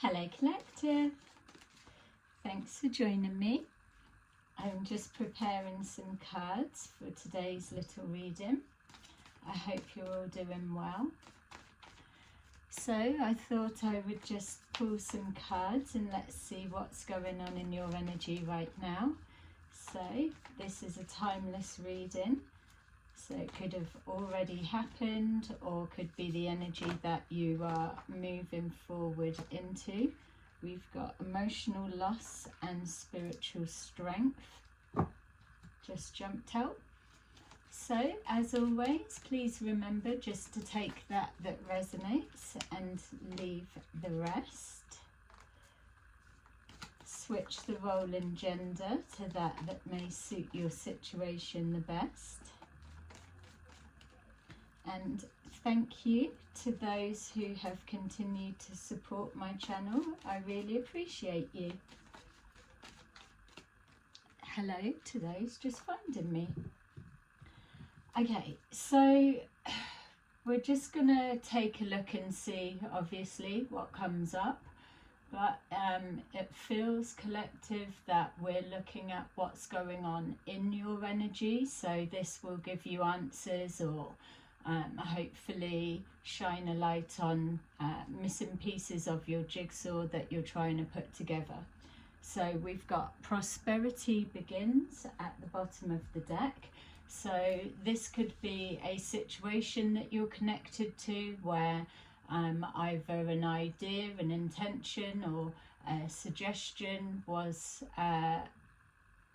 Hello Collective, thanks for joining me. I'm just preparing some cards for today's little reading. I hope you're all doing well. So I thought I would just pull some cards and let's see what's going on in your energy right now. So this is a timeless reading. So it could have already happened or could be the energy that you are moving forward into. We've got emotional loss and spiritual strength. Just jumped out. So as always, please remember just to take that resonates and leave the rest. Switch the role and gender to that may suit your situation the best. And thank you to those who have continued to support my channel. I really appreciate you. Hello to those just finding me. Okay, so we're just going to take a look and see, obviously, what comes up. But it feels, collective, that we're looking at what's going on in your energy. So this will give you answers or hopefully shine a light on missing pieces of your jigsaw that you're trying to put together. So we've got prosperity begins at the bottom of the deck. So this could be a situation that you're connected to where either an idea, an intention or a suggestion was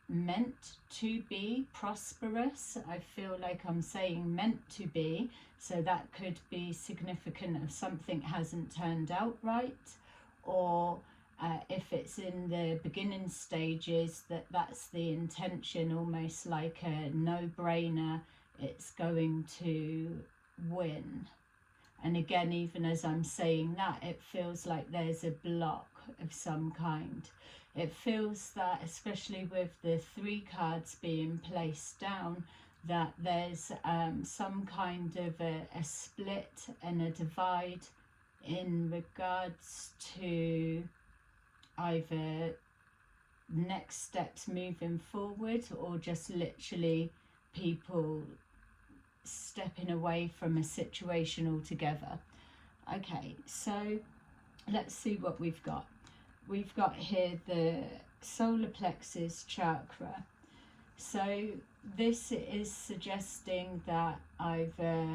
meant to be prosperous. I feel like I'm saying meant to be, so that could be significant if something hasn't turned out right, or if it's in the beginning stages, that's the intention, almost like a no-brainer, it's going to win. And again, even as I'm saying that, it feels like there's a block of some kind. It feels that, especially with the 3 cards being placed down, that there's some kind of a split and a divide in regards to either next steps moving forward or just literally people stepping away from a situation altogether. Okay, so let's see what we've got. We've got here the solar plexus chakra. So this is suggesting that either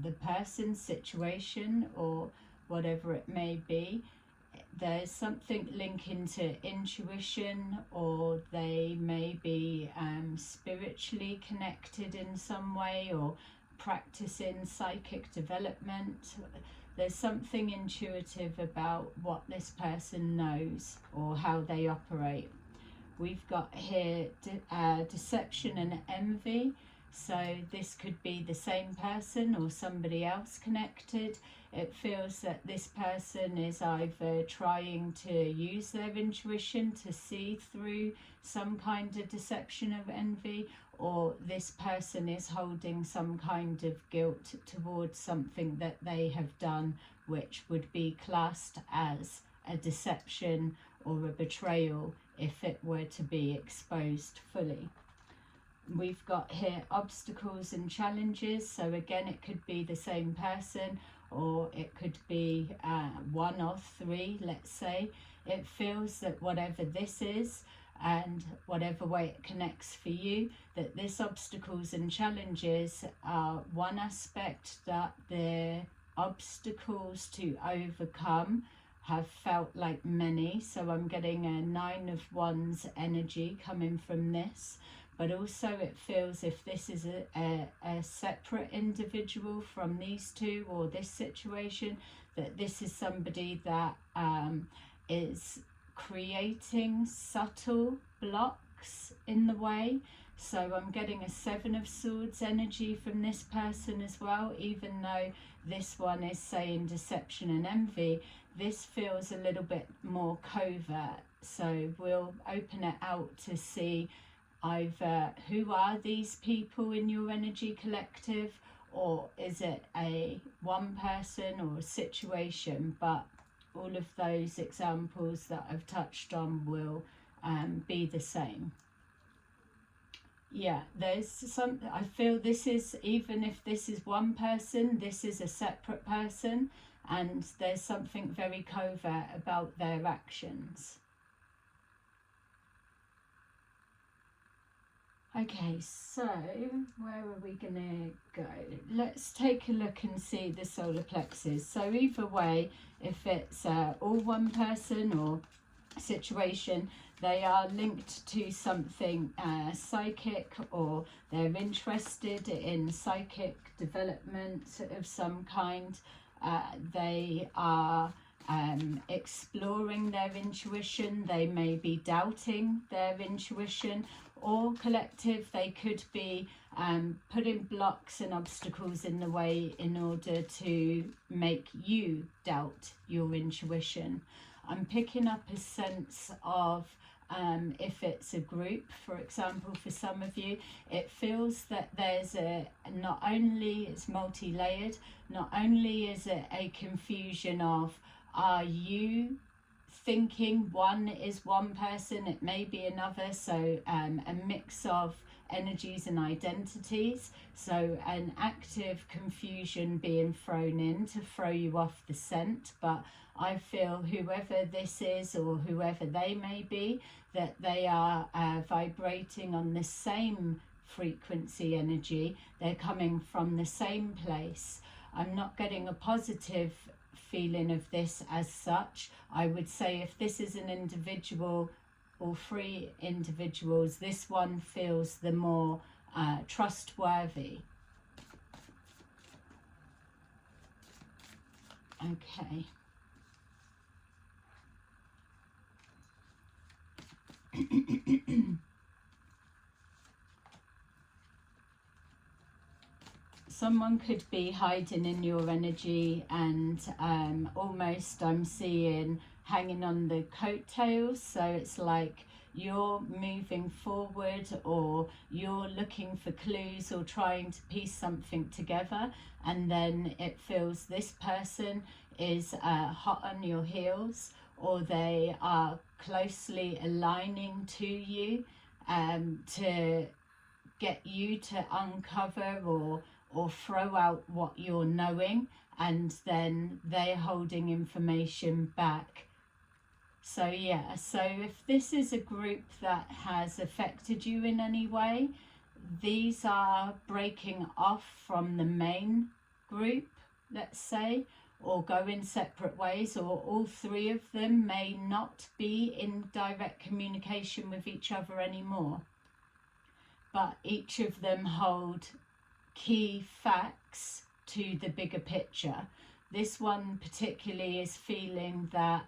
the person's situation or whatever it may be, there's something linking to intuition, or they may be spiritually connected in some way or practicing psychic development. There's something intuitive about what this person knows or how they operate. We've got here deception and envy. So this could be the same person or somebody else connected. It feels that this person is either trying to use their intuition to see through some kind of deception of envy, or this person is holding some kind of guilt towards something that they have done, which would be classed as a deception or a betrayal if it were to be exposed fully. We've got here obstacles and challenges. So again, it could be the same person, or it could be 1 or 3, let's say. It feels that whatever this is and whatever way it connects for you, that this obstacles and challenges are one aspect that the obstacles to overcome have felt like many. So I'm getting a 9 of Wands energy coming from this. But also it feels if this is a separate individual from these 2 or this situation, that this is somebody that is creating subtle blocks in the way. So I'm getting a 7 of Swords energy from this person as well. Even though this one is saying deception and envy, this feels a little bit more covert. So we'll open it out to see either who are these people in your energy collective, or is it a one person or a situation. But all of those examples that I've touched on will be the same. Yeah, there's some, I feel this is, even if this is one person, this is a separate person, and there's something very covert about their actions. Okay, so where are we going to go? Let's take a look and see the solar plexus. So either way, if it's all one person or situation, they are linked to something psychic, or they're interested in psychic development of some kind. They are exploring their intuition. They may be doubting their intuition, or collective, they could be putting blocks and obstacles in the way in order to make you doubt your intuition. I'm picking up a sense of, if it's a group, for example, for some of you, it feels that there's not only, it's multi-layered, not only is it a confusion of, are you thinking one is one person, it may be another, so a mix of energies and identities, so an active confusion being thrown in to throw you off the scent. But I feel whoever this is, or whoever they may be, that they are vibrating on the same frequency energy. They're coming from the same place. I'm not getting a positive feeling of this as such. I would say if this is an individual or three individuals, this one feels the more trustworthy. Okay. Someone could be hiding in your energy, and almost I'm seeing hanging on the coattails. So it's like you're moving forward, or you're looking for clues, or trying to piece something together, and then it feels this person is hot on your heels, or they are closely aligning to you to get you to uncover or throw out what you're knowing, and then they're holding information back. So yeah, so if this is a group that has affected you in any way, these are breaking off from the main group, let's say, or going separate ways, or all three of them may not be in direct communication with each other anymore. But each of them hold key facts to the bigger picture. This one particularly is feeling that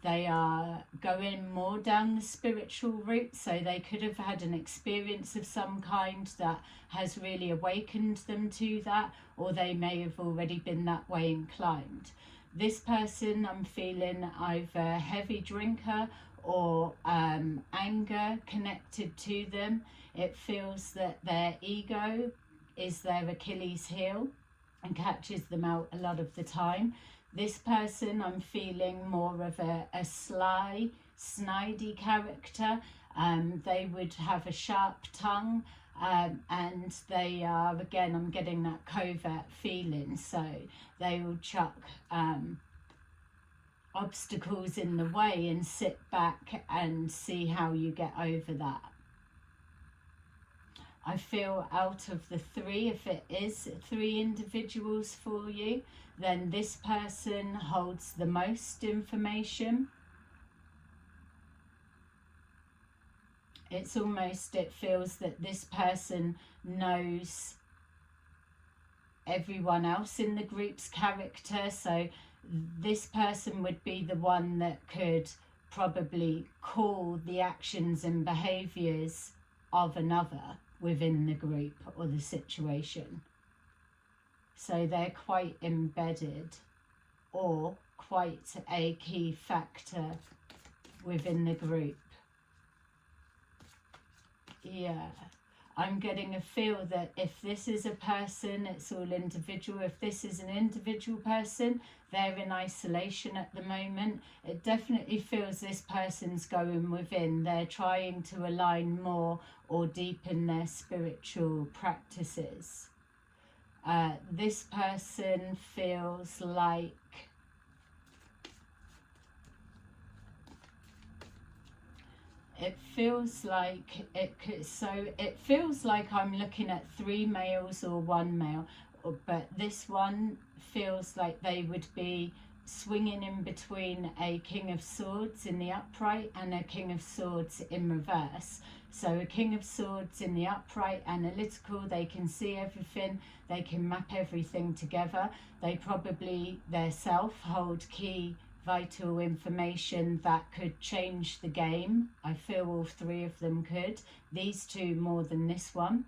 they are going more down the spiritual route, so they could have had an experience of some kind that has really awakened them to that, or they may have already been that way inclined. This person, I'm feeling either a heavy drinker or anger connected to them. It feels that their ego is their Achilles heel and catches them out a lot of the time. This person, I'm feeling more of a sly, snidey character. They would have a sharp tongue, and they are, again, I'm getting that covert feeling. So they will chuck obstacles in the way and sit back and see how you get over that. I feel out of the three, if it is three individuals for you, then this person holds the most information. It's almost, it feels that this person knows everyone else in the group's character. So this person would be the one that could probably call the actions and behaviours of another within the group or the situation. So they're quite embedded, or quite a key factor within the group. Yeah, I'm getting a feel that if this is a person, it's all individual. If this is an individual person, they're in isolation at the moment. It definitely feels this person's going within. They're trying to align more or deepen their spiritual practices. This person feels like it feels like I'm looking at 3 males or 1 male, but this one feels like they would be swinging in between a King of Swords in the upright and a King of Swords in reverse. So a King of Swords in the upright, analytical, they can see everything, they can map everything together. They probably themselves hold key vital information that could change the game. I feel all 3 of them could. These 2 more than this one.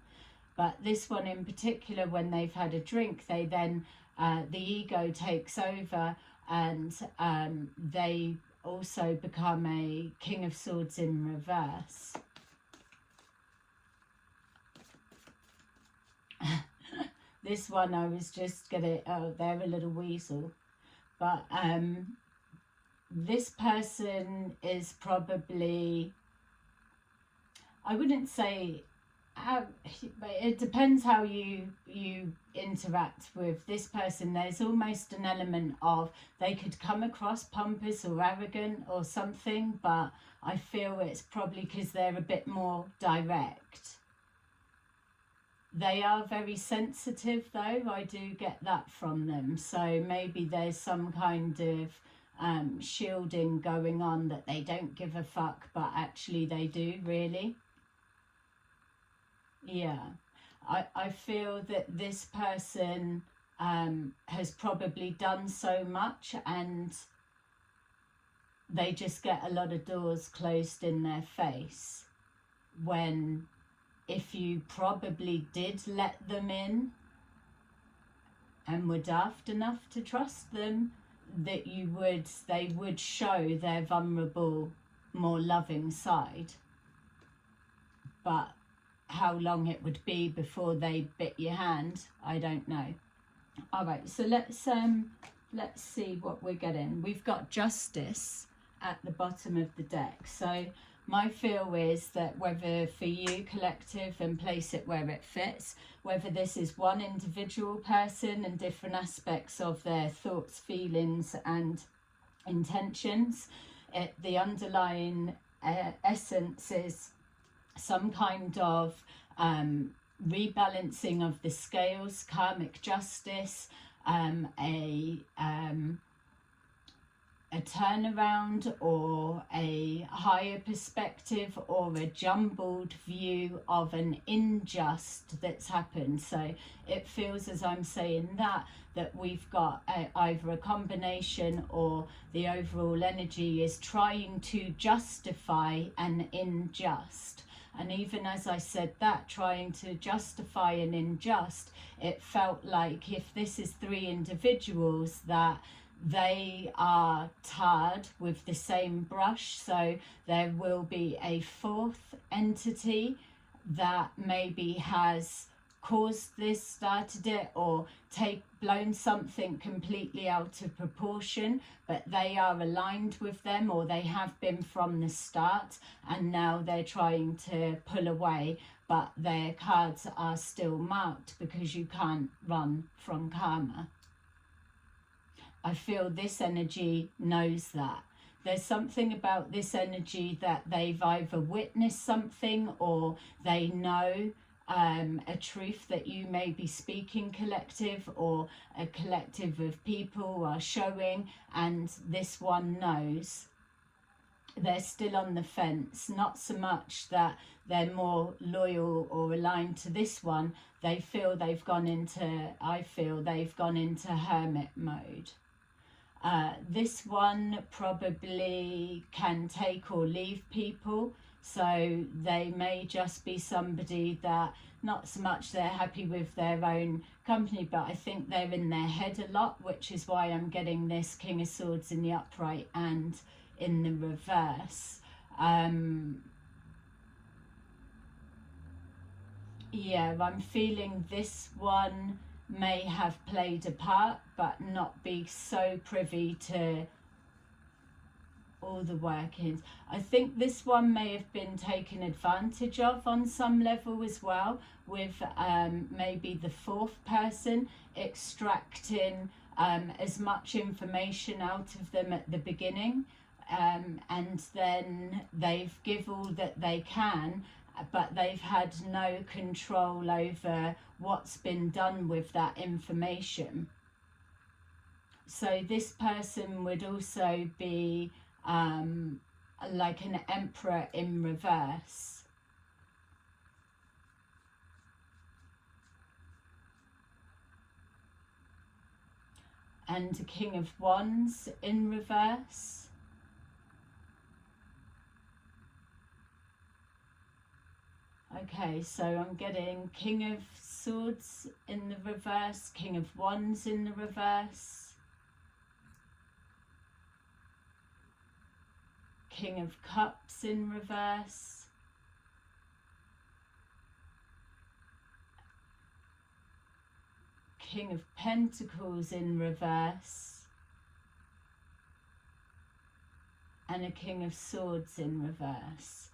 But this one in particular, when they've had a drink, they then, the ego takes over, and they also become a King of Swords in reverse. This one I was just gonna, oh, they're a little weasel. But this person is probably, I wouldn't say, but it depends how you interact with this person. There's almost an element of they could come across pompous or arrogant or something, but I feel it's probably because they're a bit more direct. They are very sensitive though, I do get that from them. So maybe there's some kind of shielding going on, that they don't give a fuck, but actually they do, really. Yeah, I feel that this person has probably done so much, and they just get a lot of doors closed in their face, when if you probably did let them in and were daft enough to trust them, that they would show their vulnerable, more loving side. But how long it would be before they bit your hand, I don't know. All right, so let's see what we're getting. We've got Justice at the bottom of the deck. So my feel is that whether for you, collective, and place it where it fits, whether this is one individual person and different aspects of their thoughts, feelings and intentions, the underlying essence is some kind of rebalancing of the scales, karmic justice, a turnaround, or a higher perspective, or a jumbled view of an unjust that's happened. So it feels, as I'm saying that we've got either a combination, or the overall energy is trying to justify an unjust. And even as I said that, trying to justify an unjust, it felt like if this is 3 individuals, that they are tarred with the same brush. So there will be a 4th entity that maybe has caused this, started it, or blown something completely out of proportion, but they are aligned with them, or they have been from the start, and now they're trying to pull away, but their cards are still marked, because you can't run from karma. I feel this energy knows that. There's something about this energy that they've either witnessed something, or they know a truth that you may be speaking, collective, or a collective of people are showing, and this one knows. They're still on the fence, not so much that they're more loyal or aligned to this one. They feel they've gone into, I feel they've gone into hermit mode. This one probably can take or leave people, so they may just be somebody that not so much they're happy with their own company, but I think they're in their head a lot, which is why I'm getting this King of Swords in the upright and in the reverse. Yeah, I'm feeling this one may have played a part, but not be so privy to all the workings. I think this one may have been taken advantage of on some level as well, with maybe the fourth person extracting as much information out of them at the beginning, and then they've give all that they can, but they've had no control over what's been done with that information. So this person would also be like an emperor in reverse. And a king of wands in reverse. Okay, so I'm getting king of swords in the reverse, king of wands in the reverse, king of cups in reverse, king of pentacles in reverse, and a king of swords in reverse.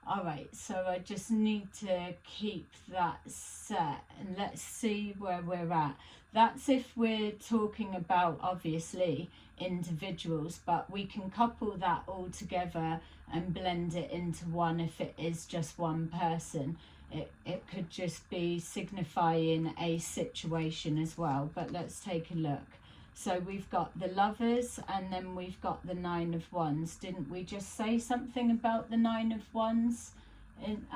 All right, so I just need to keep that set, and let's see where we're at. That's if we're talking about, obviously, individuals, but we can couple that all together and blend it into one if it is just one person. It could just be signifying a situation as well, but let's take a look. So we've got the lovers, and then we've got the nine of wands. Didn't we just say something about the nine of wands? In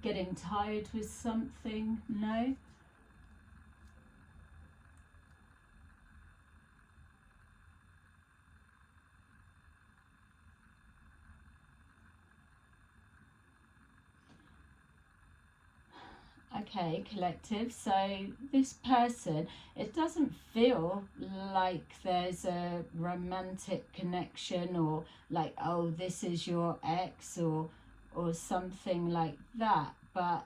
getting tired with something? No? Okay, collective. So this person, it doesn't feel like there's a romantic connection, or like, oh, this is your ex, or something like that, but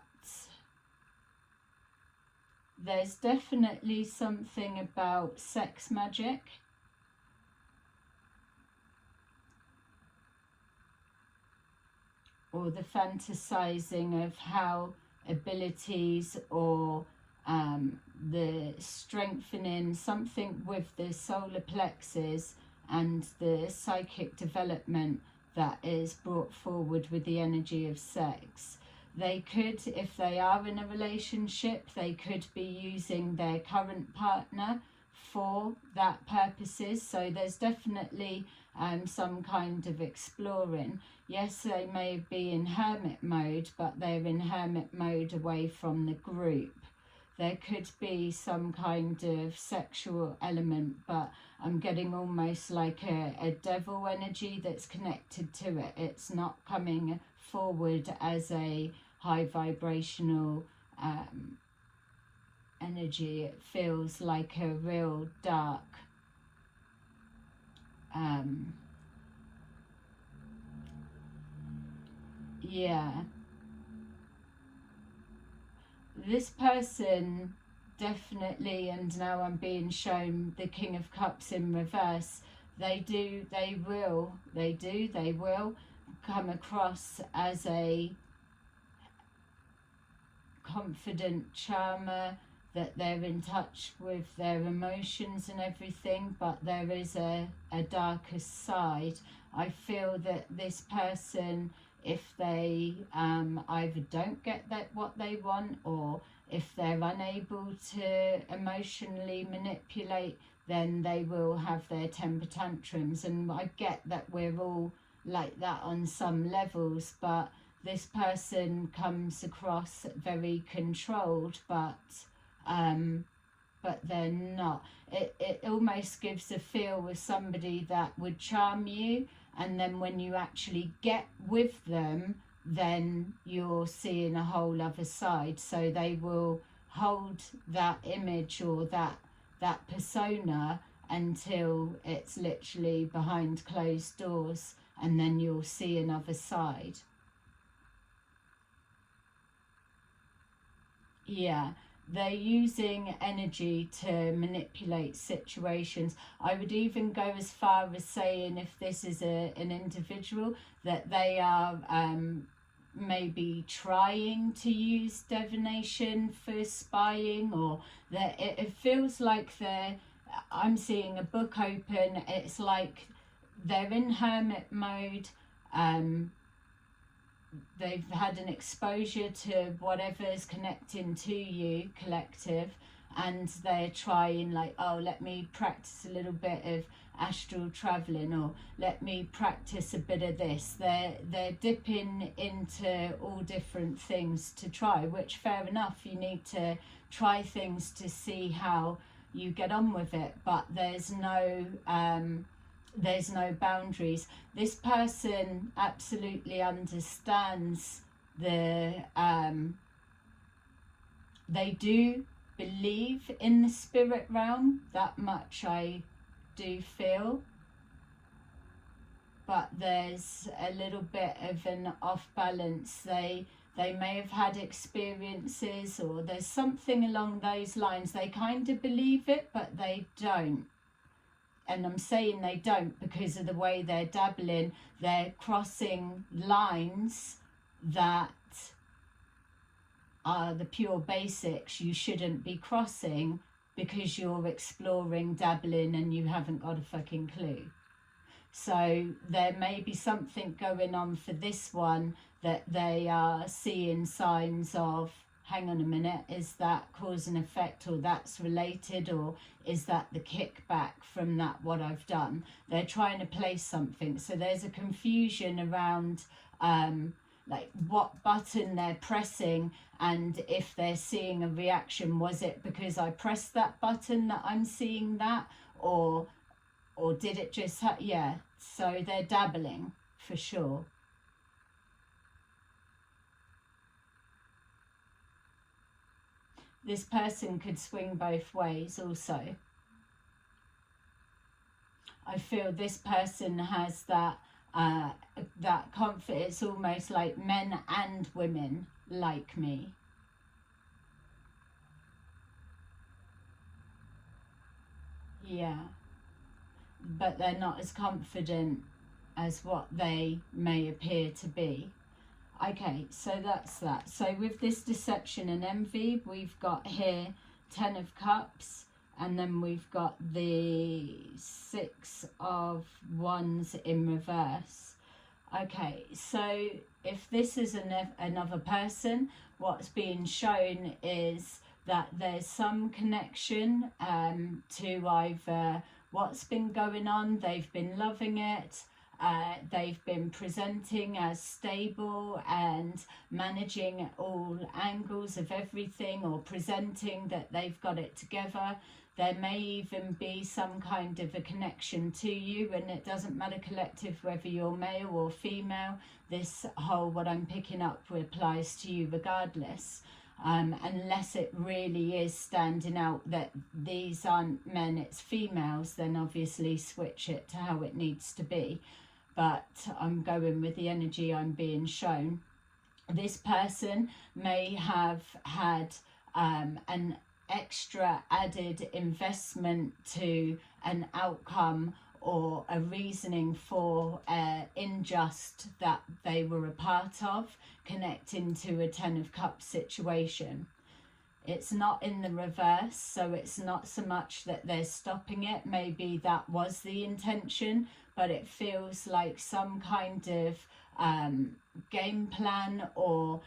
there's definitely something about sex magic. Or the fantasizing of how abilities, or the strengthening something with the solar plexus and the psychic development that is brought forward with the energy of sex. They could, if they are in a relationship, they could be using their current partner for that purposes. So there's definitely some kind of exploring. Yes, they may be in hermit mode, but they're in hermit mode away from the group. There could be some kind of sexual element, but I'm getting almost like a devil energy that's connected to it. It's not coming forward as a high vibrational energy. It feels like a real dark yeah, this person definitely, and now I'm being shown the King of Cups in reverse, they will come across as a confident charmer, that they're in touch with their emotions and everything, but there is a darker side. I feel that this person, if they either don't get what they want, or if they're unable to emotionally manipulate, then they will have their temper tantrums. And I get that we're all like that on some levels, but this person comes across very controlled, but they're not. It almost gives a feel with somebody that would charm you, and then when you actually get with them, then you're seeing a whole other side. So they will hold that image or that persona until it's literally behind closed doors, and then you'll see another side. Yeah, they're using energy to manipulate situations. I would even go as far as saying, if this is an individual, that they are maybe trying to use divination for spying, or that it feels like I'm seeing a book open. It's like they're in hermit mode. They've had an exposure to whatever's connecting to you, collective, and they're trying, like, oh, let me practice a little bit of astral traveling, or let me practice a bit of this. They're dipping into all different things to try, which, fair enough, you need to try things to see how you get on with it, but there's no boundaries. This person absolutely understands they do believe in the spirit realm, that much I do feel, but there's a little bit of an off balance. They may have had experiences, or there's something along those lines. They kind of believe it, but they don't. And I'm saying they don't because of the way they're dabbling. They're crossing lines that are the pure basics you shouldn't be crossing, because you're exploring, dabbling, and you haven't got a fucking clue. So there may be something going on for this one, that they are seeing signs of, hang on a minute, is that cause and effect, or that's related, or is that the kickback from that, what I've done? They're trying to place something. So there's a confusion around like what button they're pressing, and if they're seeing a reaction. Was it because I pressed that button that I'm seeing that, or did it just yeah, so they're dabbling for sure. This person could swing both ways also. I feel this person has that confidence. It's almost like men and women like me. Yeah, but they're not as confident as what they may appear to be. Okay, so that's that. So with this deception and envy, we've got here 10 of Cups, and then we've got the 6 of Wands in reverse. Okay, so if this is another person, what's being shown is that there's some connection to either what's been going on, they've been loving it, they've been presenting as stable and managing all angles of everything, or presenting that they've got it together. There may even be some kind of a connection to you, and it doesn't matter, collective, whether you're male or female. This whole, what I'm picking up, applies to you regardless. Unless it really is standing out that these aren't men, it's females, then obviously switch it to how it needs to be. But I'm going with the energy I'm being shown. This person may have had an extra added investment to an outcome, or a reasoning for unjust that they were a part of, connecting to a 10 of Cups situation. It's not in the reverse, so it's not so much that they're stopping it. Maybe that was the intention, but it feels like some kind of game plan, or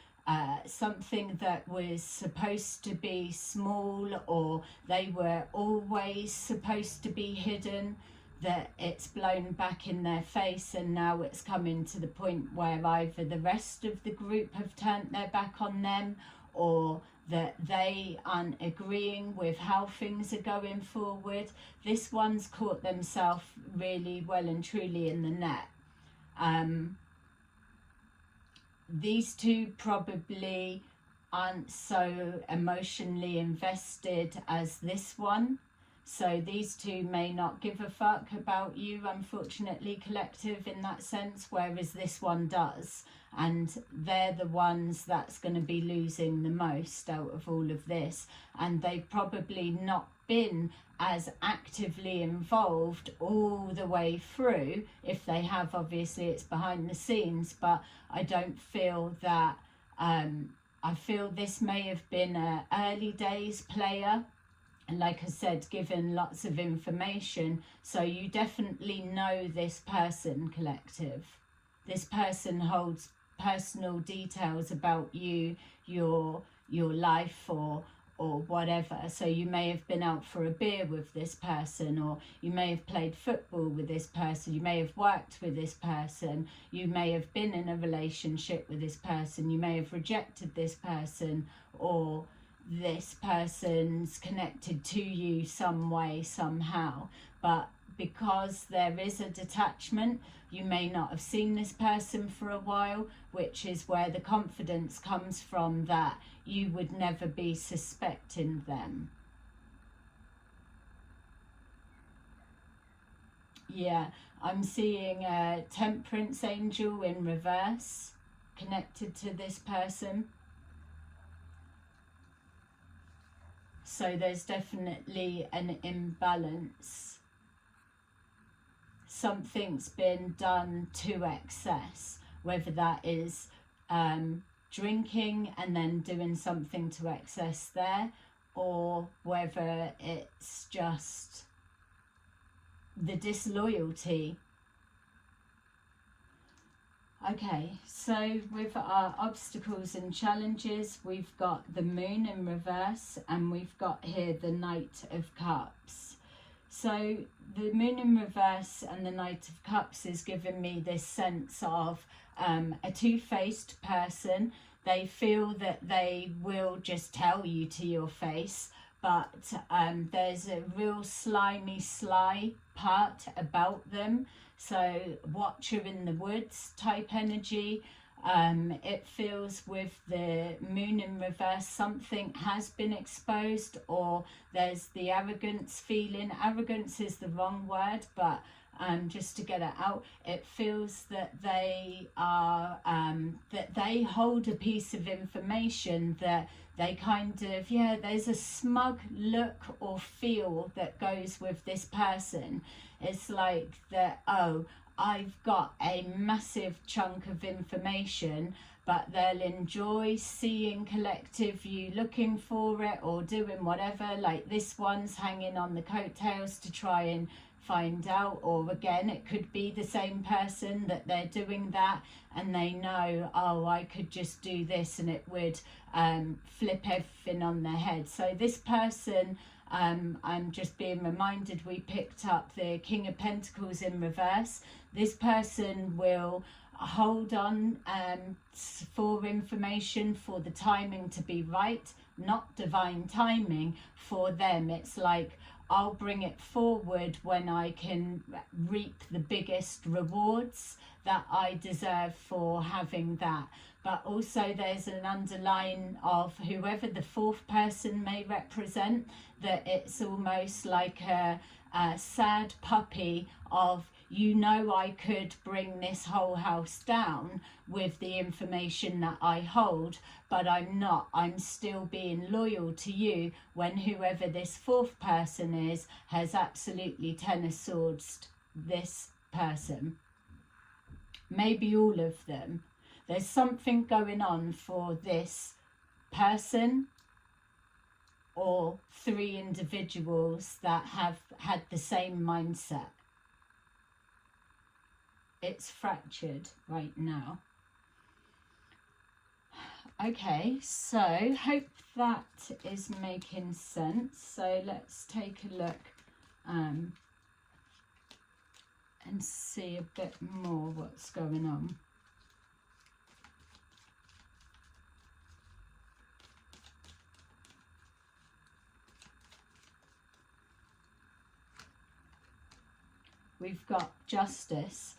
something that was supposed to be small, or they were always supposed to be hidden, that it's blown back in their face, and now it's coming to the point where either the rest of the group have turned their back on them, or that they aren't agreeing with how things are going forward. This one's caught themselves really well and truly in the net. These two probably aren't so emotionally invested as this one. So these two may not give a fuck about you, unfortunately, collective, in that sense, whereas this one does. And they're the ones that's going to be losing the most out of all of this. And they've probably not been as actively involved all the way through. If they have, obviously it's behind the scenes, but I don't feel that, I feel this may have been an early days player, and like I said, given lots of information. So you definitely know this person, collective. This person holds personal details about you, your life, or whatever. So you may have been out for a beer with this person, or you may have played football with this person, you may have worked with this person, you may have been in a relationship with this person, you may have rejected this person, or this person's connected to you some way, somehow. But because there is a detachment, you may not have seen this person for a while, which is where the confidence comes from, that you would never be suspecting them. Yeah, I'm seeing a temperance angel in reverse connected to this person. So there's definitely an imbalance. Something's been done to excess, whether that is drinking and then doing something to excess there, or whether it's just the disloyalty. Okay, so with our obstacles and challenges, we've got the moon in reverse, and we've got here the Knight of Cups. So the moon in reverse and the Knight of Cups is giving me this sense of a two-faced person. They feel that they will just tell you to your face, but there's a real slimy, sly part about them. So watcher in the woods type energy. It feels with the moon in reverse, something has been exposed, or there's the arrogance feeling. Arrogance is the wrong word, but just to get it out, it feels that they are, that they hold a piece of information that they kind of, yeah, there's a smug look or feel that goes with this person. It's like that, oh, I've got a massive chunk of information, but they'll enjoy seeing collective you looking for it or doing whatever. Like this one's hanging on the coattails to try and find out, or again, it could be the same person that they're doing that and they know, oh, I could just do this and it would flip everything on their head. So this person, I'm just being reminded, we picked up the King of Pentacles in reverse. This person will hold on for information, for the timing to be right, not divine timing for them. It's like, I'll bring it forward when I can reap the biggest rewards that I deserve for having that. But also there's an underline of whoever the fourth person may represent, that it's almost like a sad puppy of, you know, I could bring this whole house down with the information that I hold, but I'm not. I'm still being loyal to you, when whoever this fourth person is has absolutely Ten of Swords this person. Maybe all of them. There's something going on for this person or three individuals that have had the same mindset. It's fractured right now. Okay, so hope that is making sense. So let's take a look and see a bit more what's going on. We've got justice.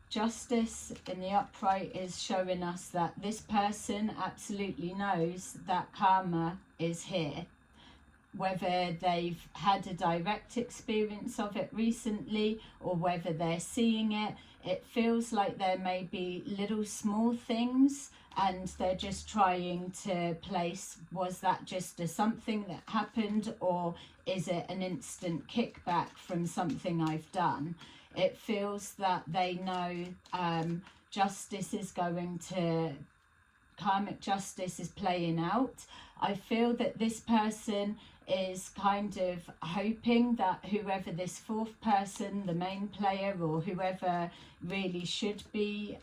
Justice in the upright is showing us that this person absolutely knows that karma is here. whether they've had a direct experience of it recently or whether they're seeing it. It feels like there may be little small things and they're just trying to place, was that just a something that happened, or is it an instant kickback from something I've done? It feels that they know justice is going to, karmic justice is playing out. I feel that this person is kind of hoping that whoever this fourth person, the main player, or whoever really should be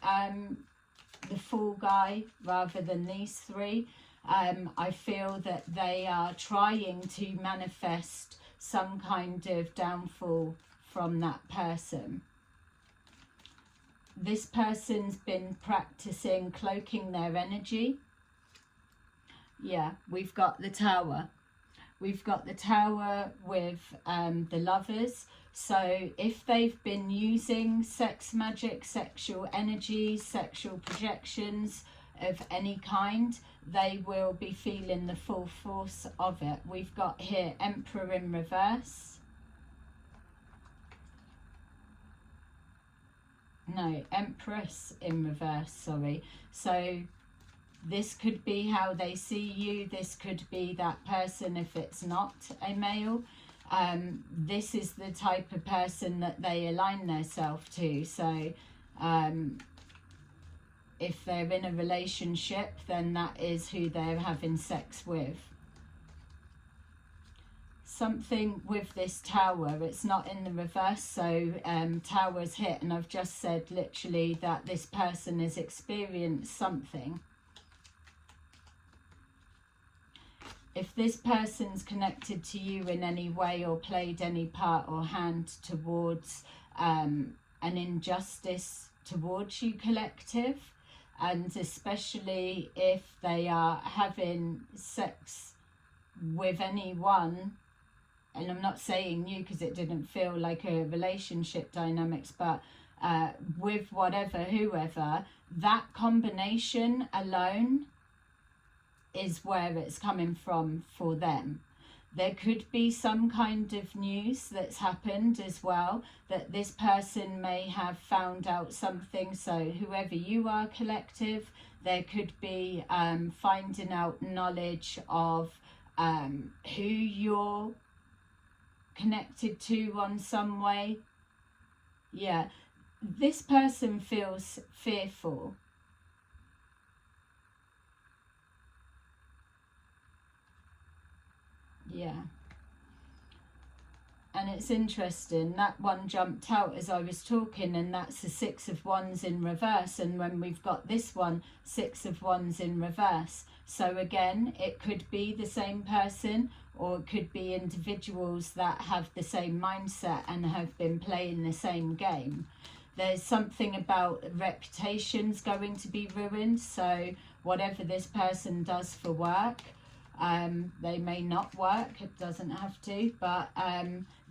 the fall guy rather than these three, I feel that they are trying to manifest some kind of downfall from that person. This person's been practicing cloaking their energy. Yeah, we've got the Tower. We've got the Tower with the Lovers. So if they've been using sex magic, sexual energy, sexual projections of any kind, they will be feeling the full force of it. We've got here Emperor in reverse. No, Empress in reverse, sorry. So this could be how they see you. This could be that person if it's not a male. This is the type of person that they align themselves to. So if they're in a relationship, then that is who they're having sex with. Something with this Tower, it's not in the reverse, so Tower's hit, and I've just said literally that this person has experienced something. If this person's connected to you in any way or played any part or hand towards an injustice towards you, collective, and especially if they are having sex with anyone, and I'm not saying you because it didn't feel like a relationship dynamics, but with whatever, whoever, that combination alone is where it's coming from for them. There could be some kind of news that's happened as well, that this person may have found out something. So whoever you are, collective, there could be finding out knowledge of who you're connected to on some way. Yeah, this person feels fearful. Yeah, and it's interesting, that one jumped out as I was talking, and that's the Six of Wands in reverse, and when we've got this one, Six of Wands in reverse. So again, it could be the same person, or it could be individuals that have the same mindset and have been playing the same game. There's something about reputation's going to be ruined, so whatever this person does for work, they may not work, it doesn't have to, but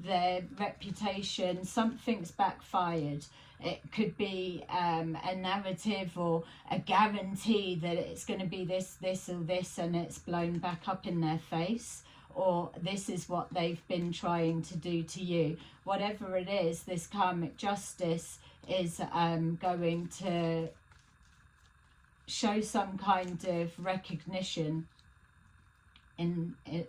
their reputation, something's backfired. It could be a narrative or a guarantee that it's going to be this, or this, and it's blown back up in their face, or this is what they've been trying to do to you. Whatever it is, this karmic justice is going to show some kind of recognition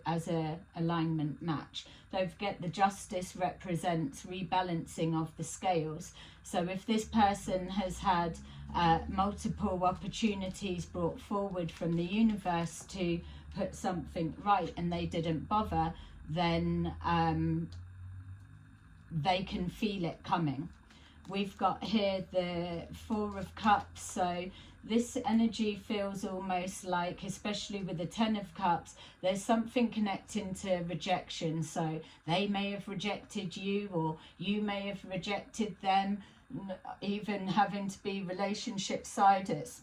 as a alignment match. Don't forget, the justice represents rebalancing of the scales. So if this person has had multiple opportunities brought forward from the universe to put something right and they didn't bother, then they can feel it coming. We've got here the Four of Cups, so this energy feels almost like, especially with the Ten of Cups, there's something connecting to rejection. So they may have rejected you, or you may have rejected them, even having to be relationship side. It's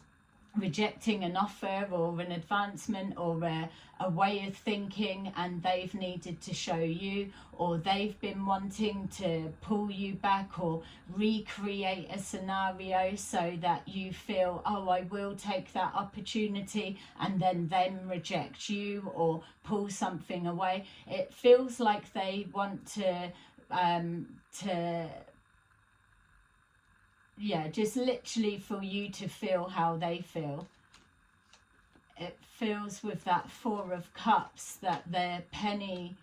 rejecting an offer or an advancement or a way of thinking, and they've needed to show you, or they've been wanting to pull you back or recreate a scenario so that you feel, oh, I will take that opportunity, and then them reject you or pull something away. It feels like they want to yeah, just literally for you to feel how they feel. It feels with that Four of Cups that their penny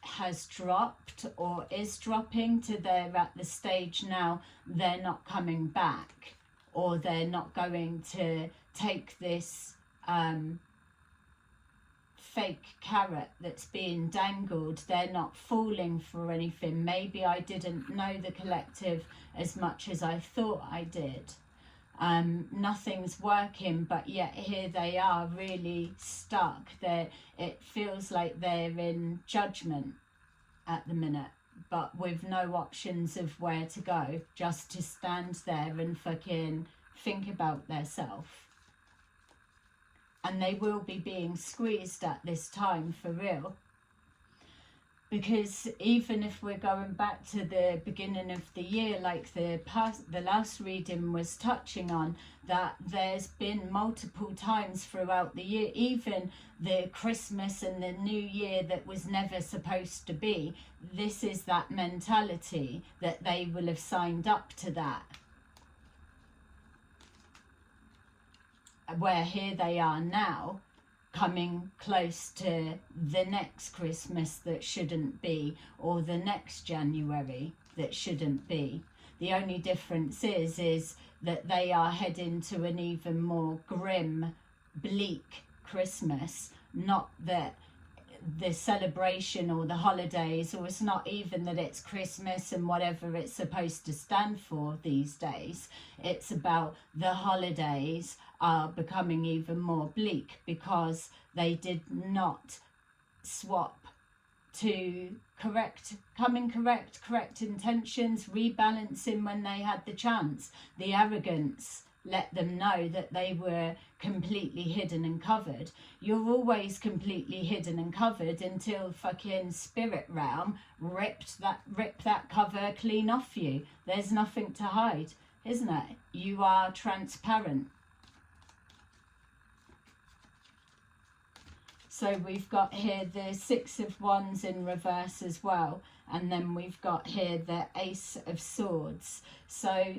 has dropped or is dropping to they're at the stage now they're not coming back, or they're not going to take this fake carrot that's being dangled. They're not falling for anything. Maybe I didn't know the collective as much as I thought I did. Nothing's working, but yet here they are really stuck. It feels like they're in judgment at the minute, but with no options of where to go, just to stand there and fucking think about theirself. And they will be being squeezed at this time, for real. Because even if we're going back to the beginning of the year, like the last reading was touching on, that there's been multiple times throughout the year, even the Christmas and the New Year that was never supposed to be. This is that mentality that they will have signed up to that. Where here they are now, coming close to the next Christmas that shouldn't be, or the next January that shouldn't be. The only difference is that they are heading to an even more grim, bleak Christmas. Not that the celebration or the holidays, or it's not even that it's Christmas and whatever it's supposed to stand for these days. It's about the holidays are becoming even more bleak because they did not swap to correct intentions, rebalancing when they had the chance. The arrogance let them know that they were completely hidden and covered. You're always completely hidden and covered until fucking spirit realm rip that cover clean off you. There's nothing to hide, isn't it? You are transparent. So we've got here the Six of Wands in reverse as well. And then we've got here the Ace of Swords. So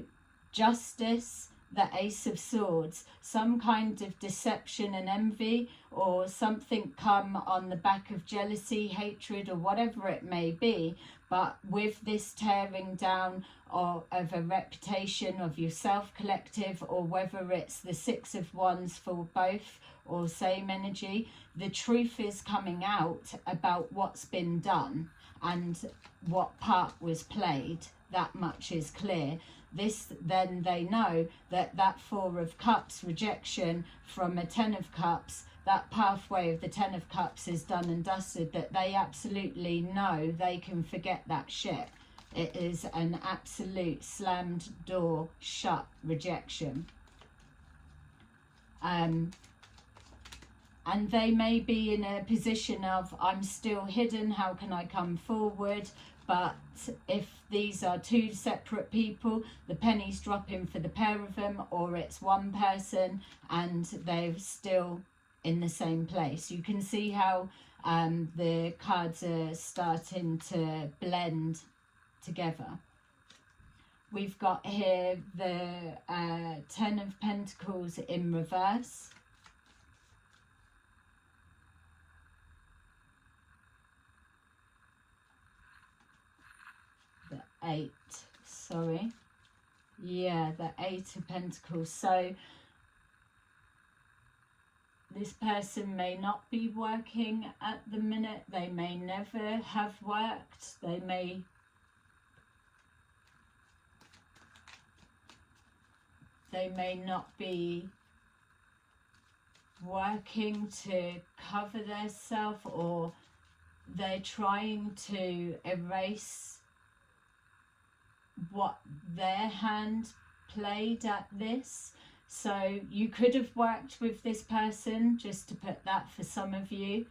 justice, the Ace of Swords, some kind of deception and envy, or something come on the back of jealousy, hatred, or whatever it may be. But with this tearing down of a reputation of yourself collective, or whether it's the Six of Wands for both or same energy, the truth is coming out about what's been done and what part was played. That much is clear. This, then they know that that Four of Cups rejection from a Ten of Cups, that pathway of the Ten of Cups is done and dusted, that they absolutely know they can forget that shit. It is an absolute slammed door shut rejection. And they may be in a position of, I'm still hidden, how can I come forward? But if these are two separate people, the penny's dropping for the pair of them, or it's one person and they're still in the same place. You can see how the cards are starting to blend together. We've got here the Ten of Pentacles in reverse. The Eight of Pentacles. So this person may not be working at the minute. They may never have worked. They may not be working to cover themselves, or they're trying to erase what their hand played at this. So you could have worked with this person, just to put that for some of you.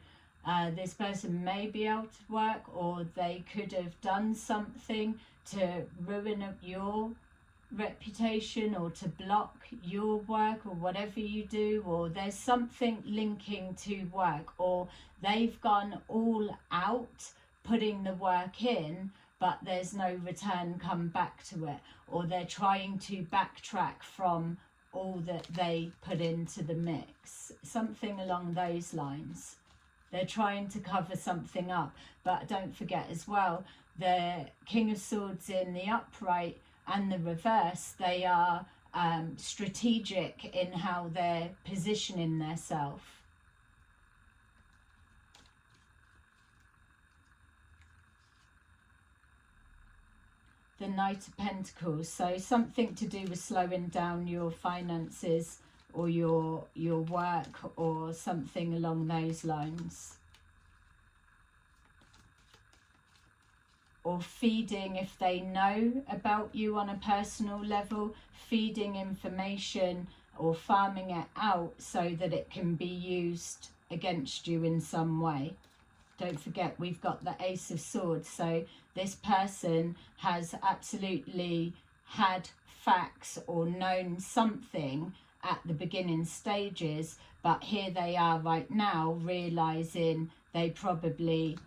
This person may be out of work, or they could have done something to ruin your reputation or to block your work or whatever you do, or there's something linking to work, or they've gone all out putting the work in, but there's no return come back to it, or they're trying to backtrack from all that they put into the mix, something along those lines. They're trying to cover something up. But don't forget as well, the King of Swords in the upright and the reverse, they are strategic in how they're positioning themselves. The Knight of Pentacles, so something to do with slowing down your finances or your work or something along those lines. Or feeding, if they know about you on a personal level, feeding information or farming it out so that it can be used against you in some way. Don't forget, we've got the Ace of Swords, so this person has absolutely had facts or known something at the beginning stages, but here they are right now realizing they probably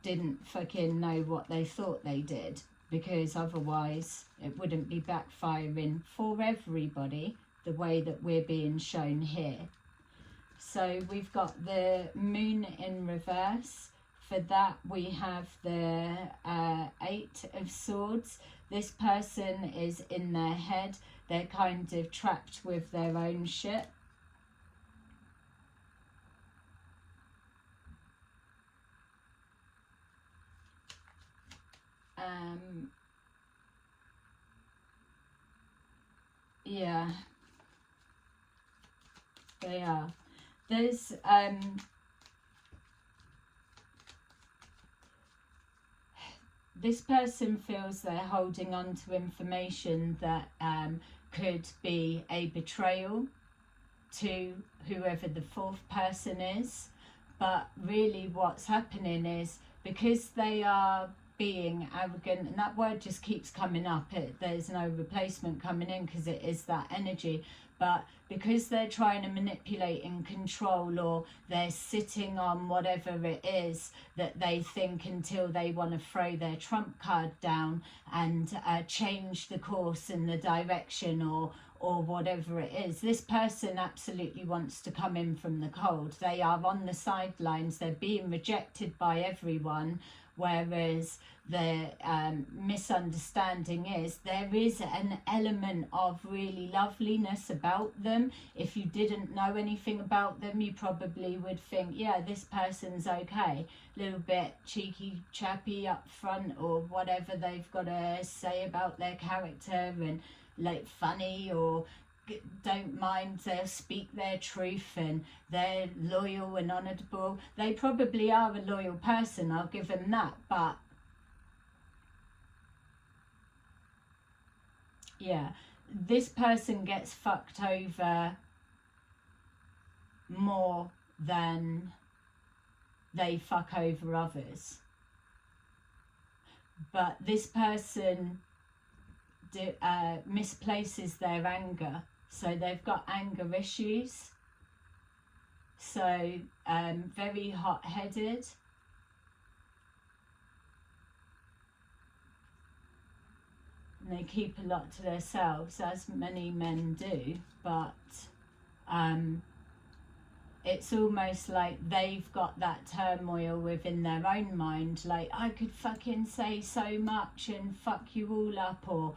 didn't fucking know what they thought they did, because otherwise it wouldn't be backfiring for everybody the way that we're being shown here. So we've got the Moon in reverse. For that we have the Eight of Swords. This person is in their head. They're kind of trapped with their own shit. Yeah, they are. There's this person feels they're holding on to information that could be a betrayal to whoever the fourth person is, but really what's happening is, because they are being arrogant, and that word just keeps coming up, there's no replacement coming in because it is that energy, but because they're trying to manipulate and control, or they're sitting on whatever it is that they think until they want to throw their trump card down and change the course and the direction, or whatever it is. This person absolutely wants to come in from the cold. They are on the sidelines. They're being rejected by everyone. Whereas the misunderstanding is there is an element of really loveliness about them. If you didn't know anything about them, you probably would think, yeah, this person's okay. A little bit cheeky, chappy up front, or whatever they've got to say about their character, and like funny, or don't mind, they'll speak their truth, and they're loyal and honourable. They probably are a loyal person, I'll give them that, but yeah, this person gets fucked over more than they fuck over others. But this person misplaces their anger. So they've got anger issues. So very hot-headed. And they keep a lot to themselves, as many men do. But it's almost like they've got that turmoil within their own mind. Like, I could fucking say so much and fuck you all up, or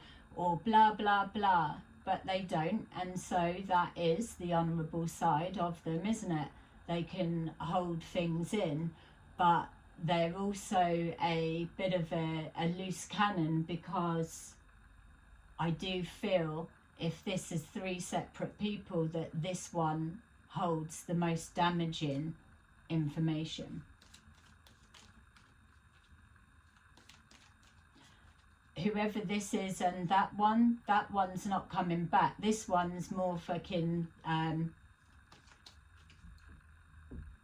blah, blah, blah. But they don't, and so that is the honourable side of them, isn't it? They can hold things in, but they're also a bit of a loose cannon, because I do feel if this is three separate people, that this one holds the most damaging information. whoever this is and that one's not coming back. This one's more fucking,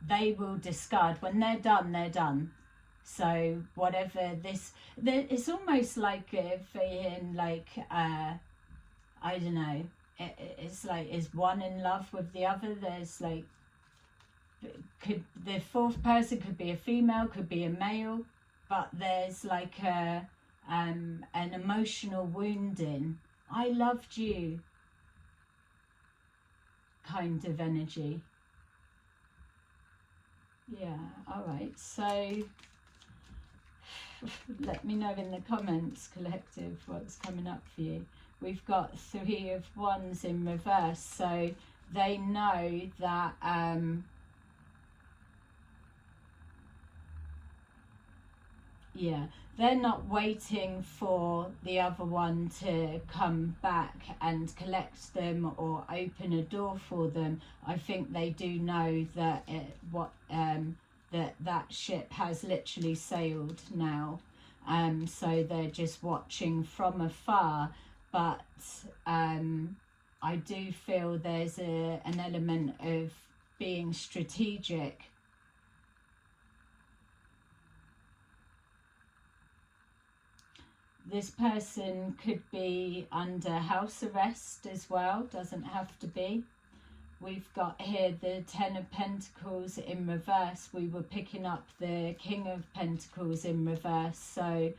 they will discard. When they're done, they're done. So whatever this, it's almost like being like, I don't know, it's like, is one in love with the other? There's like, the fourth person could be a female, could be a male, but there's like an emotional wounding, I loved you kind of energy. Yeah, all right, so let me know in the comments, collective, what's coming up for you. We've got 3 of Wands in reverse, so they know that yeah, they're not waiting for the other one to come back and collect them or open a door for them. I think they do know that that ship has literally sailed now. So they're just watching from afar. But I do feel there's an element of being strategic. This person could be under house arrest as well, doesn't have to be. We've got here the 10 of Pentacles in reverse. We were picking up the King of Pentacles in reverse. So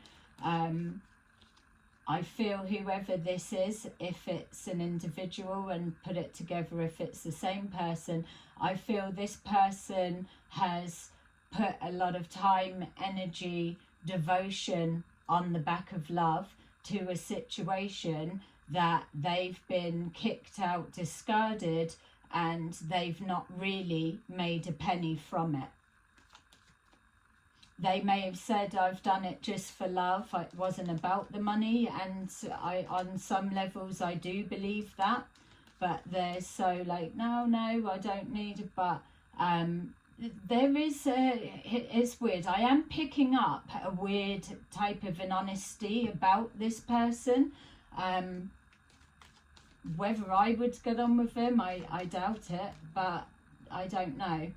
I feel whoever this is, if it's an individual, and put it together if it's the same person, I feel this person has put a lot of time, energy, devotion on the back of love to a situation that they've been kicked out, discarded, and they've not really made a penny from it. They may have said, I've done it just for love, it wasn't about the money, and on some levels I do believe that, but they're so like, no, I don't need it. But there is it's weird. I am picking up a weird type of an honesty about this person. Whether I would get on with him, I doubt it, but I don't know.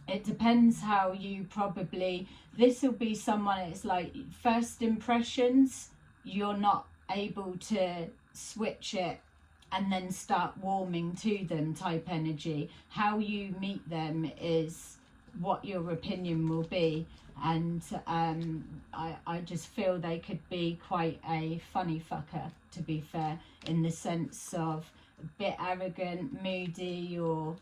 It depends how you probably, this will be someone, it's like first impressions, you're not able to switch it and then start warming to them type energy. How you meet them is what your opinion will be. And I just feel they could be quite a funny fucker, to be fair, in the sense of a bit arrogant, moody, or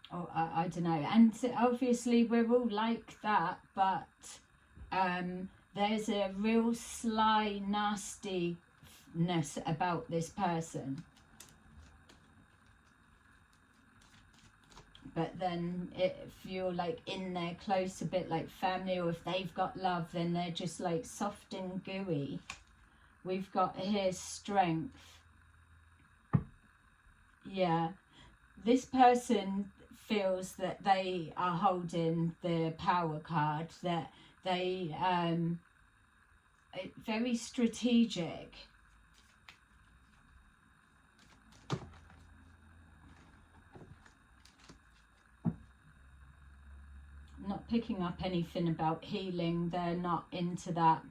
I don't know. And obviously we're all like that, but there's a real sly nastiness about this person. But then if you're like in there close, a bit like family, or if they've got love, then they're just like soft and gooey. We've got here strength. Yeah, this person feels that they are holding the power card, that they very strategic. Not picking up anything about healing, they're not into that.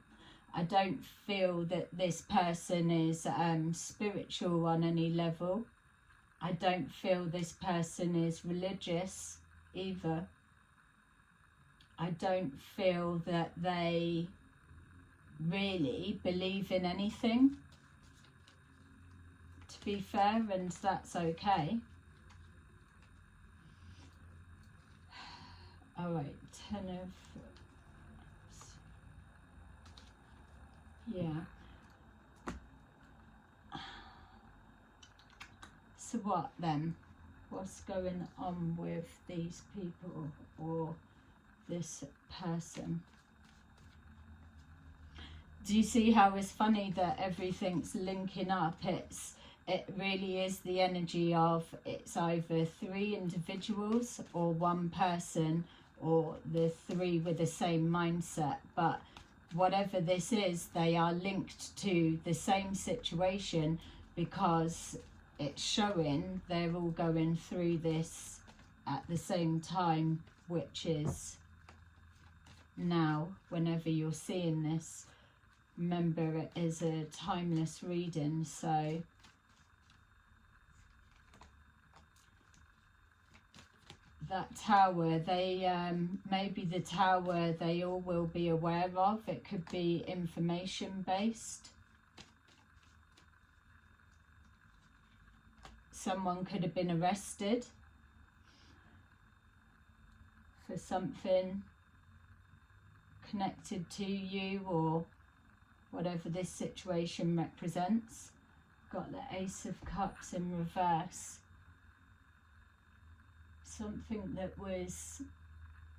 I don't feel that this person is spiritual on any level. I don't feel this person is religious either. I don't feel that they really believe in anything, to be fair, and that's okay. All right, 10 of... yeah. So what then? What's going on with these people or this person? Do you see how it's funny that everything's linking up? It really is the energy of, it's either 3 individuals or 1 person, or the 3 with the same mindset. But whatever this is, they are linked to the same situation, because it's showing they're all going through this at the same time, which is now. Whenever you're seeing this, remember it is a timeless reading. So that tower, they maybe the tower they all will be aware of. It could be information based. Someone could have been arrested for something connected to you, or whatever this situation represents. Got the Ace of Cups in reverse. Something that was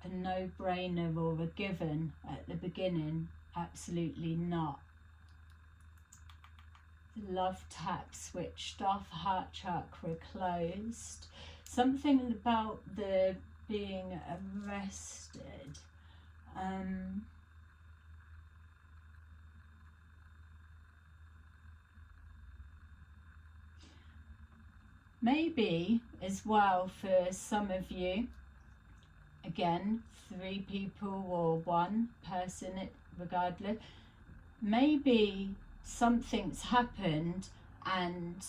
a no-brainer or a given at the beginning, absolutely not. The Love tap switched off, heart chakra closed. Something about the being arrested. Maybe as well for some of you, again, 3 people or 1 person, regardless, maybe something's happened and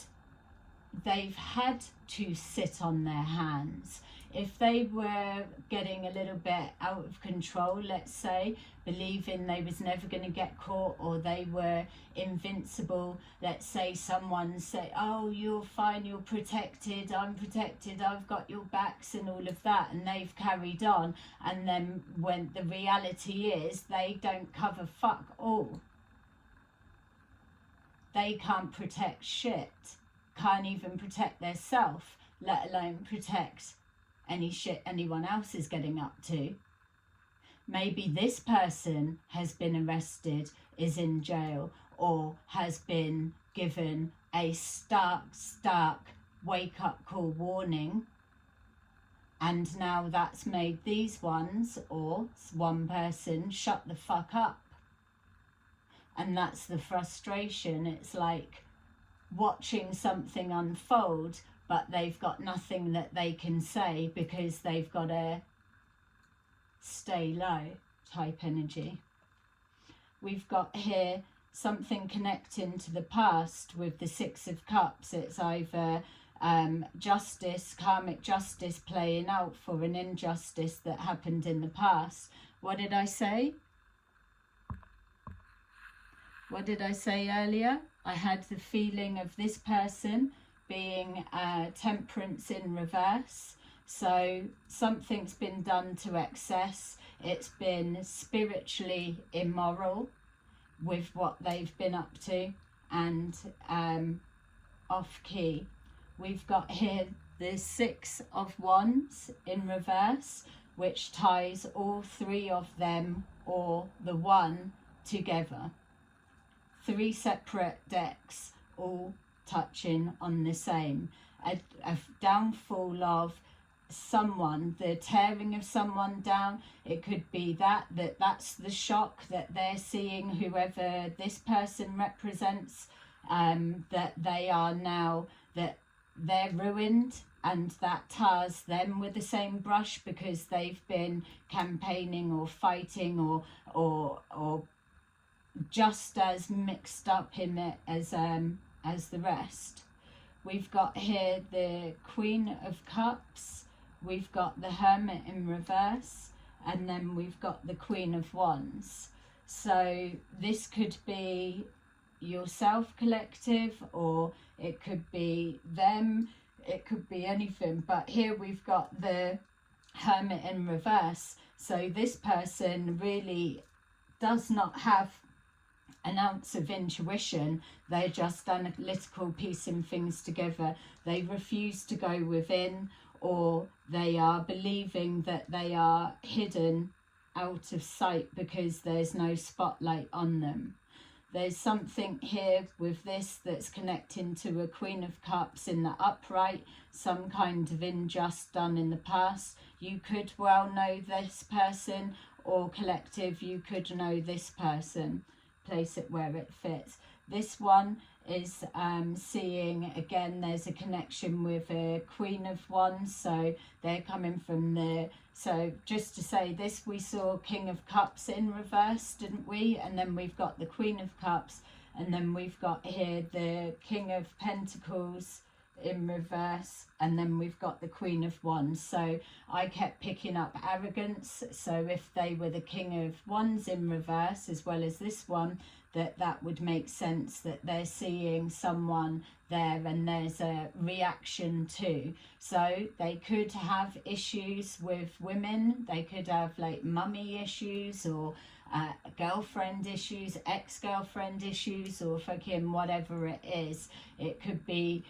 they've had to sit on their hands. If they were getting a little bit out of control, let's say, believing they was never going to get caught, or they were invincible, let's say someone say, oh, you're fine, you're protected, I'm protected, I've got your backs and all of that, and they've carried on, and then when the reality is they don't cover fuck all. They can't protect shit, can't even protect their self, let alone protect any shit anyone else is getting up to. Maybe this person has been arrested, is in jail, or has been given a stark wake-up call warning, and now that's made these ones, or one person, shut the fuck up. And that's the frustration. It's like watching something unfold, but they've got nothing that they can say because they've got to stay low type energy. We've got here something connecting to the past with the 6 of Cups. It's either justice, karmic justice playing out for an injustice that happened in the past. What did I say? What did I say earlier? I had the feeling of this person being temperance in reverse. So something's been done to excess. It's been spiritually immoral with what they've been up to, and off key. We've got here the 6 of Wands in reverse, which ties all 3 of them, or the one, together. 3 separate decks, all touching on the same. A downfall of someone, the tearing of someone down. It could be that's the shock that they're seeing, whoever this person represents, that they are now, that they're ruined, and that tars them with the same brush because they've been campaigning or fighting or just as mixed up in it as the rest. We've got here the Queen of Cups, we've got the Hermit in reverse, and then we've got the Queen of Wands. So this could be yourself, collective, or it could be them, it could be anything. But here we've got the Hermit in reverse. So this person really does not have an ounce of intuition. They're just analytical, piecing things together. They refuse to go within, or they are believing that they are hidden out of sight because there's no spotlight on them. There's something here with this that's connecting to a Queen of Cups in the upright, some kind of injustice done in the past. You could well know this person, or collective, you could know this person. Place it where it fits. This one is seeing, again, there's a connection with a Queen of Wands, so they're coming from the, so just to say this, we saw King of Cups in reverse, didn't we? And then we've got the Queen of Cups, and then we've got here the King of Pentacles in reverse, and then we've got the Queen of Wands. So I kept picking up arrogance, so if they were the King of Wands in reverse as well as this one, that would make sense, that they're seeing someone there and there's a reaction too. So they could have issues with women, they could have like mummy issues, or girlfriend issues, ex-girlfriend issues, or fucking whatever it is. It could be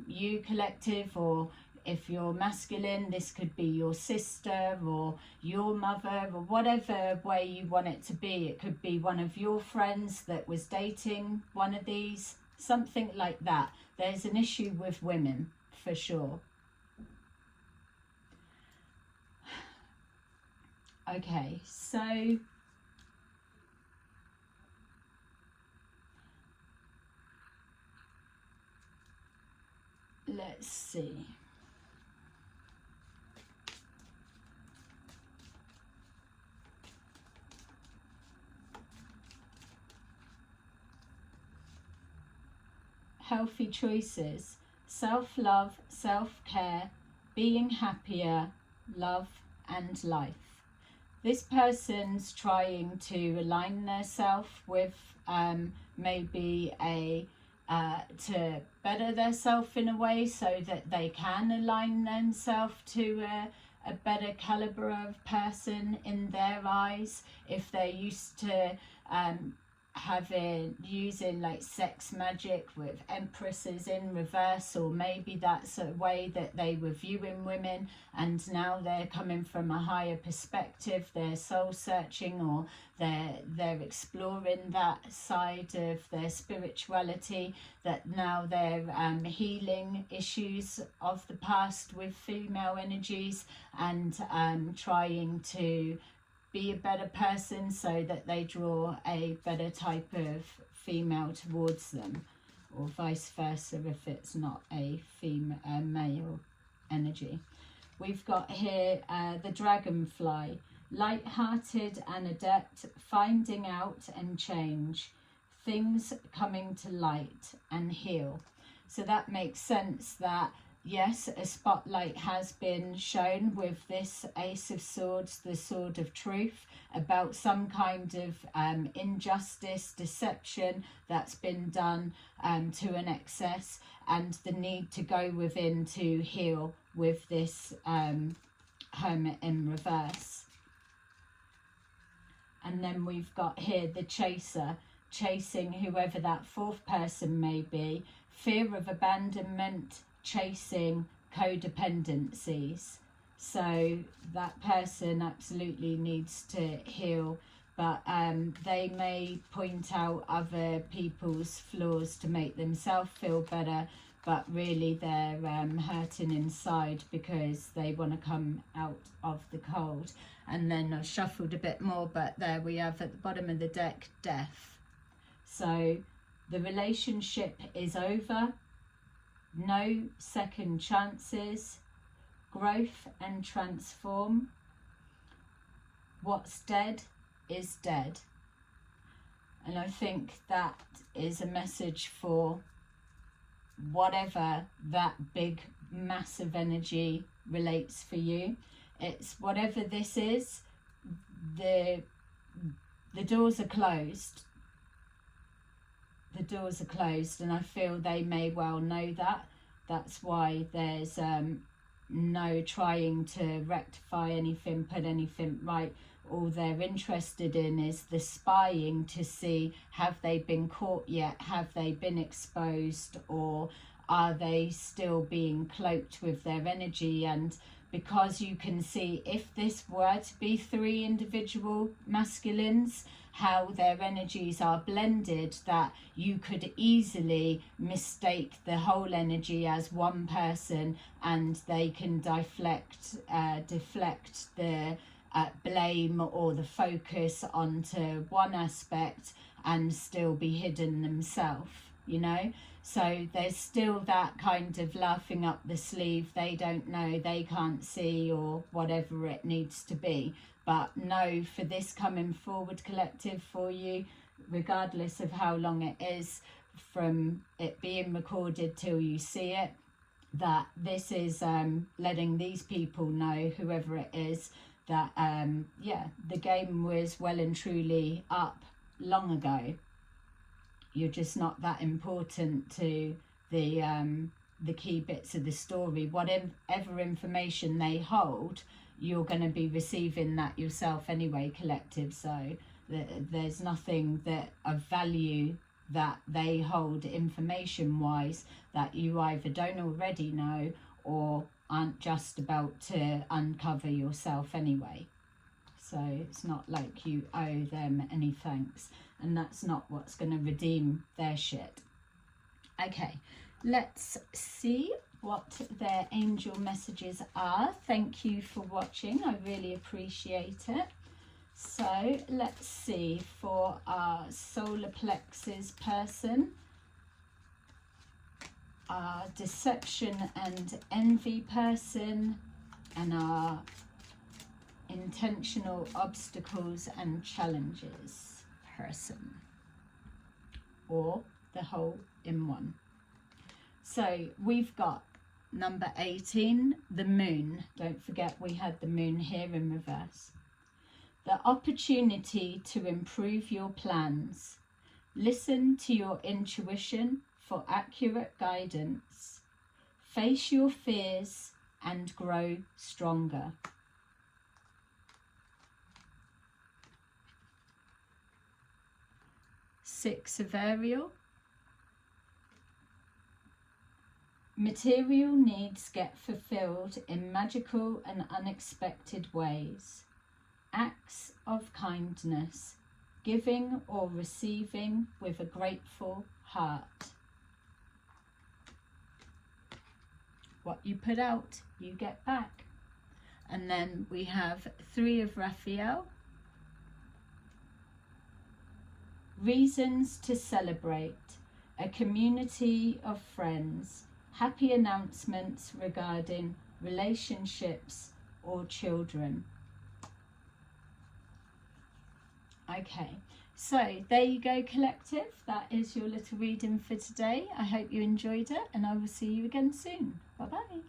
you collective, or if you're masculine, this could be your sister or your mother, or whatever way you want it to be. It could be one of your friends that was dating one of these, something like that. There's an issue with women for sure. Okay, so let's see. Healthy choices, self-love, self-care, being happier, love and life. This person's trying to align themselves with maybe to better themselves in a way, so that they can align themselves to a better caliber of person in their eyes. If they're used to using like sex magic with empresses in reverse, or maybe that's a way that they were viewing women, and now they're coming from a higher perspective, they're soul searching, or they're exploring that side of their spirituality, that now they're healing issues of the past with female energies, and trying to be a better person so that they draw a better type of female towards them, or vice versa if it's not a male energy. We've got here the dragonfly, light-hearted and adept, finding out and change, things coming to light and heal. So that makes sense that yes, a spotlight has been shown with this Ace of Swords, the Sword of Truth, about some kind of injustice, deception that's been done to an excess, and the need to go within to heal with this Hermit in reverse. And then we've got here the Chaser, chasing whoever that fourth person may be, fear of abandonment, chasing codependencies. So that person absolutely needs to heal, but they may point out other people's flaws to make themselves feel better, but really they're hurting inside because they want to come out of the cold. And then I've shuffled a bit more, but there we have at the bottom of the deck, death. So the relationship is over. No second chances, growth and transform. What's dead is dead. And I think that is a message for whatever that big, massive energy relates for you. It's whatever this is, the doors are closed. The doors are closed, and I feel they may well know that. That's why there's no trying to rectify anything, put anything right. All they're interested in is the spying to see, have they been caught yet? Have they been exposed? Or are they still being cloaked with their energy? And because you can see, if this were to be three individual masculines, how their energies are blended, that you could easily mistake the whole energy as one person, and they can deflect the blame or the focus onto one aspect and still be hidden themselves, you know. So there's still that kind of laughing up the sleeve, they don't know, they can't see, or whatever it needs to be. But know, for this coming forward, collective, for you, regardless of how long it is from it being recorded till you see it, that this is letting these people know, whoever it is, that yeah, the game was well and truly up long ago. You're just not that important to the key bits of the story. Whatever information they hold, you're going to be receiving that yourself anyway, collective. So there's nothing that of value that they hold information wise that you either don't already know or aren't just about to uncover yourself anyway. So it's not like you owe them any thanks, and that's not what's going to redeem their shit. Okay, let's see what their angel messages are. Thank you for watching, I really appreciate it. So let's see for our solar plexus person, our deception and envy person, and our intentional obstacles and challenges person, or the whole in one. So we've got number 18, the moon. Don't forget we had the moon here in reverse. The opportunity to improve your plans. Listen to your intuition for accurate guidance. Face your fears and grow stronger. Six of Ariel. Material needs get fulfilled in magical and unexpected ways. Acts of kindness, giving or receiving with a grateful heart. What you put out, you get back. And then we have Three of Raphael. Reasons to celebrate. A community of friends. Happy announcements regarding relationships or children. Okay, so there you go, collective. That is your little reading for today. I hope you enjoyed it, and I will see you again soon. Bye bye.